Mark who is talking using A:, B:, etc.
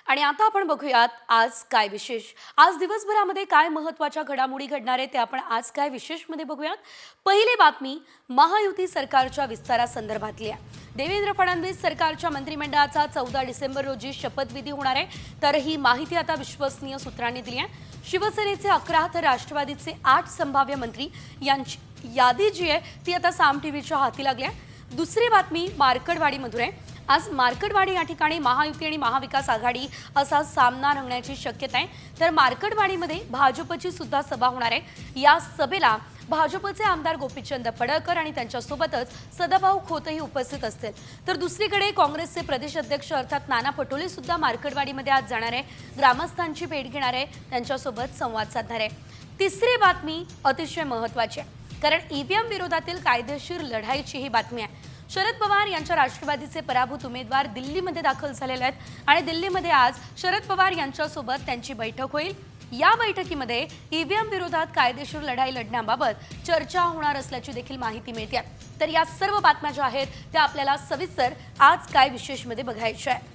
A: आणि आता आपण बघूयात आज काय विशेष. आज दिवसभरामध्ये काय महत्त्वाच्या घडामोडी घडणार आहे ते आपण आज काय विशेषमध्ये बघूयात. पहिली बातमी महायुती सरकारच्या विस्तारासंदर्भातली आहे. देवेंद्र फडणवीस सरकारच्या मंत्रिमंडळाचा 14 डिसेंबर रोजी शपथविधी होणार आहे. तर ही माहिती आता विश्वसनीय सूत्रांनी दिली आहे. शिवसेनेचे 11 तर राष्ट्रवादीचे 8 संभाव्य मंत्री यांची यादी जी आहे ती आता साम टीव्हीच्या हाती लागली आहे. दुसरी बातमी मार्कडवाडीमधून आहे. आज मार्कडवाडी या ठिकाणी महायुती आणि महाविकास आघाडी असा सामना रंगण्याची शक्यता आहे. तर मार्कडवाडीमध्ये भाजपची सुद्धा सभा होणार आहे. या सभेला भाजपचे आमदार गोपीचंद पडळकर आणि त्यांच्यासोबतच सदाभाऊ खोतही उपस्थित असतील. तर दुसरीकडे काँग्रेसचे प्रदेश अध्यक्ष अर्थात नाना पटोले सुद्धा मार्कडवाडीमध्ये आज जाणार आहे. ग्रामस्थांची भेट घेणार आहे, त्यांच्यासोबत संवाद साधणार आहे. तिसरी बातमी अतिशय महत्त्वाची आहे, कारण ईव्हीएम विरोधातील कायदेशीर लढाईची ही बातमी आहे. शरद पवार यांच्या राष्ट्रवादीचे पराभूत उमेदवार दिल्लीमध्ये दाखल झालेले आहेत आणि दिल्लीमध्ये आज शरद पवार यांच्यासोबत त्यांची बैठक होईल. या बैठकीमध्ये ईव्हीएम विरोधात कायदेशीर लढाई लढण्याबाबत चर्चा होणार असल्याची देखील माहिती मिळते. तर या सर्व बातम्या ज्या आहेत त्या आपल्याला सविस्तर आज काय विशेषमध्ये बघायच्या आहेत.